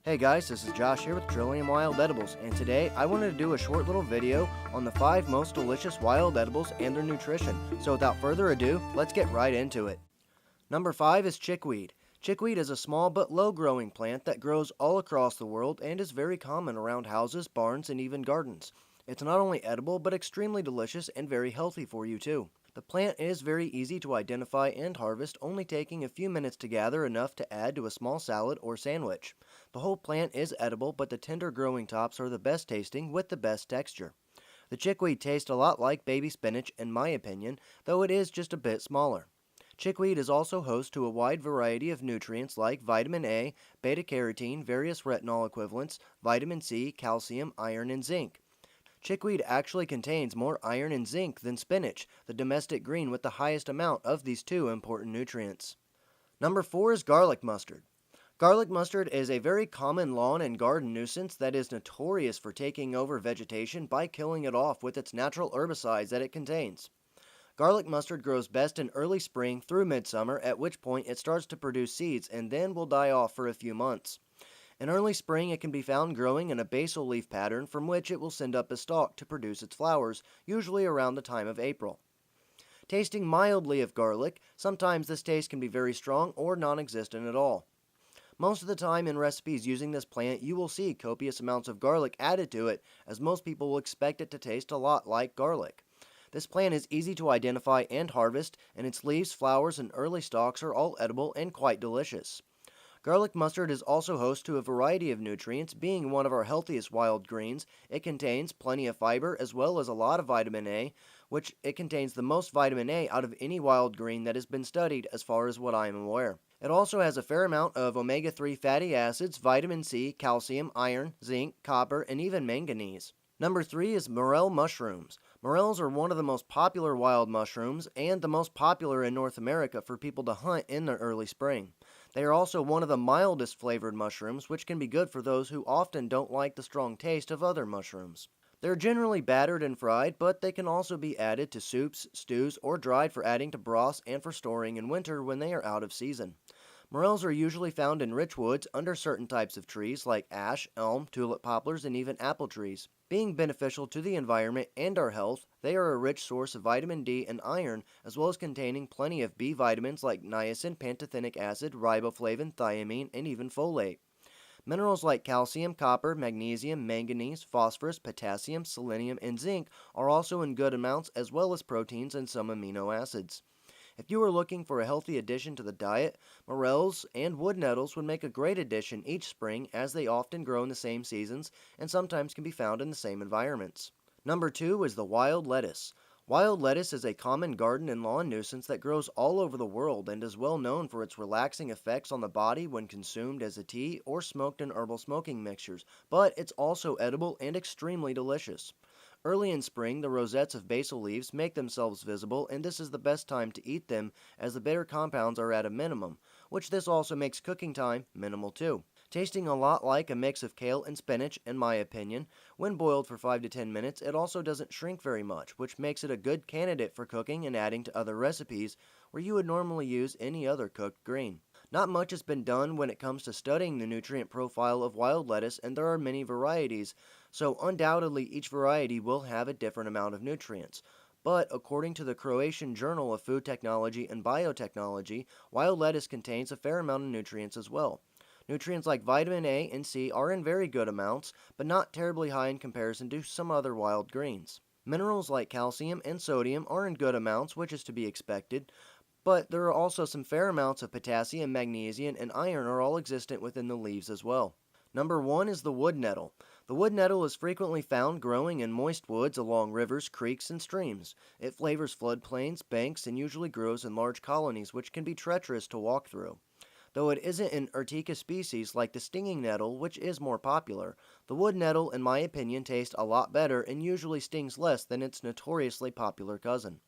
Hey guys, this is Josh here with Trillium Wild Edibles, and today I wanted to do a short little video on the 5 most delicious wild edibles and their nutrition. So without further ado, let's get right into it. Number 5 is chickweed. Chickweed is a small but low-growing plant that grows all across the world and is very common around houses, barns, and even gardens. It's not only edible, but extremely delicious and very healthy for you too. The plant is very easy to identify and harvest, only taking a few minutes to gather enough to add to a small salad or sandwich. The whole plant is edible, but the tender growing tops are the best tasting with the best texture. The chickweed tastes a lot like baby spinach in my opinion, though it is just a bit smaller. Chickweed is also host to a wide variety of nutrients like vitamin A, beta-carotene, various retinol equivalents, vitamin C, calcium, iron, and zinc. Chickweed actually contains more iron and zinc than spinach, the domestic green with the highest amount of these two important nutrients. Number 4 is garlic mustard. Garlic mustard is a very common lawn and garden nuisance that is notorious for taking over vegetation by killing it off with its natural herbicides that it contains. Garlic mustard grows best in early spring through midsummer, at which point it starts to produce seeds and then will die off for a few months. In early spring, it can be found growing in a basal leaf pattern from which it will send up a stalk to produce its flowers, usually around the time of April. Tasting mildly of garlic, sometimes this taste can be very strong or non-existent at all. Most of the time in recipes using this plant, you will see copious amounts of garlic added to it, as most people will expect it to taste a lot like garlic. This plant is easy to identify and harvest, and its leaves, flowers, and early stalks are all edible and quite delicious. Garlic mustard is also host to a variety of nutrients, being one of our healthiest wild greens. It contains plenty of fiber as well as a lot of vitamin A, which it contains the most vitamin A out of any wild green that has been studied as far as what I am aware. It also has a fair amount of omega-3 fatty acids, vitamin C, calcium, iron, zinc, copper, and even manganese. Number 3 is Morel Mushrooms. Morels are one of the most popular wild mushrooms and the most popular in North America for people to hunt in the early spring. They are also one of the mildest flavored mushrooms, which can be good for those who often don't like the strong taste of other mushrooms. They're generally battered and fried, but they can also be added to soups, stews, or dried for adding to broths and for storing in winter when they are out of season. Morels are usually found in rich woods under certain types of trees like ash, elm, tulip poplars, and even apple trees. Being beneficial to the environment and our health, they are a rich source of vitamin D and iron, as well as containing plenty of B vitamins like niacin, pantothenic acid, riboflavin, thiamine, and even folate. Minerals like calcium, copper, magnesium, manganese, phosphorus, potassium, selenium, and zinc are also in good amounts, as well as proteins and some amino acids. If you are looking for a healthy addition to the diet, morels and wood nettles would make a great addition each spring, as they often grow in the same seasons and sometimes can be found in the same environments. Number 2 is the wild lettuce. Wild lettuce is a common garden and lawn nuisance that grows all over the world and is well known for its relaxing effects on the body when consumed as a tea or smoked in herbal smoking mixtures, but it's also edible and extremely delicious. Early in spring, the rosettes of basal leaves make themselves visible, and this is the best time to eat them as the bitter compounds are at a minimum, which this also makes cooking time minimal too. Tasting a lot like a mix of kale and spinach, in my opinion, when boiled for 5 to 10 minutes, it also doesn't shrink very much, which makes it a good candidate for cooking and adding to other recipes where you would normally use any other cooked green. Not much has been done when it comes to studying the nutrient profile of wild lettuce, and there are many varieties, so undoubtedly each variety will have a different amount of nutrients. But according to the Croatian Journal of Food Technology and Biotechnology, wild lettuce contains a fair amount of nutrients as well. Nutrients like vitamin A and C are in very good amounts, but not terribly high in comparison to some other wild greens. Minerals like calcium and sodium are in good amounts, which is to be expected, but there are also some fair amounts of potassium, magnesium, and iron are all existent within the leaves as well. Number 1 is the wood nettle. The wood nettle is frequently found growing in moist woods along rivers, creeks, and streams. It flavors floodplains, banks, and usually grows in large colonies, which can be treacherous to walk through. Though it isn't an Urtica species like the stinging nettle, which is more popular, the wood nettle, in my opinion, tastes a lot better and usually stings less than its notoriously popular cousin.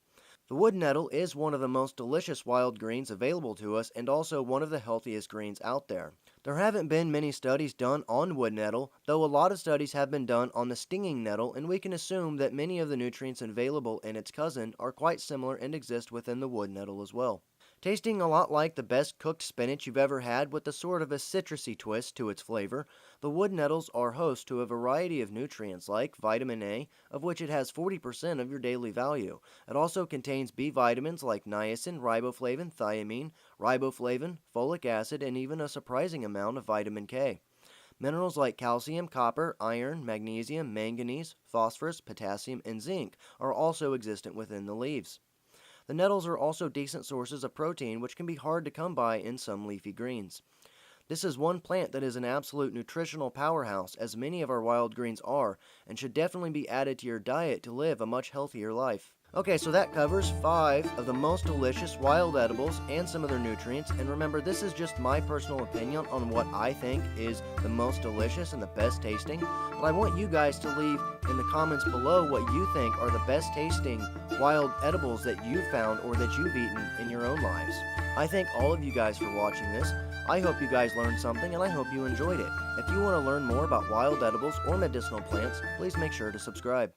The wood nettle is one of the most delicious wild greens available to us and also one of the healthiest greens out there. There haven't been many studies done on wood nettle, though a lot of studies have been done on the stinging nettle, and we can assume that many of the nutrients available in its cousin are quite similar and exist within the wood nettle as well. Tasting a lot like the best cooked spinach you've ever had with a sort of a citrusy twist to its flavor, the wood nettles are host to a variety of nutrients like vitamin A, of which it has 40% of your daily value. It also contains B vitamins like niacin, riboflavin, thiamine, riboflavin, folic acid, and even a surprising amount of vitamin K. Minerals like calcium, copper, iron, magnesium, manganese, phosphorus, potassium, and zinc are also existent within the leaves. The nettles are also decent sources of protein, which can be hard to come by in some leafy greens. This is one plant that is an absolute nutritional powerhouse, as many of our wild greens are, and should definitely be added to your diet to live a much healthier life. Okay, so that covers 5 of the most delicious wild edibles and some of their nutrients. And remember, this is just my personal opinion on what I think is the most delicious and the best tasting. But I want you guys to leave in the comments below what you think are the best tasting wild edibles that you've found or that you've eaten in your own lives. I thank all of you guys for watching this. I hope you guys learned something and I hope you enjoyed it. If you want to learn more about wild edibles or medicinal plants, please make sure to subscribe.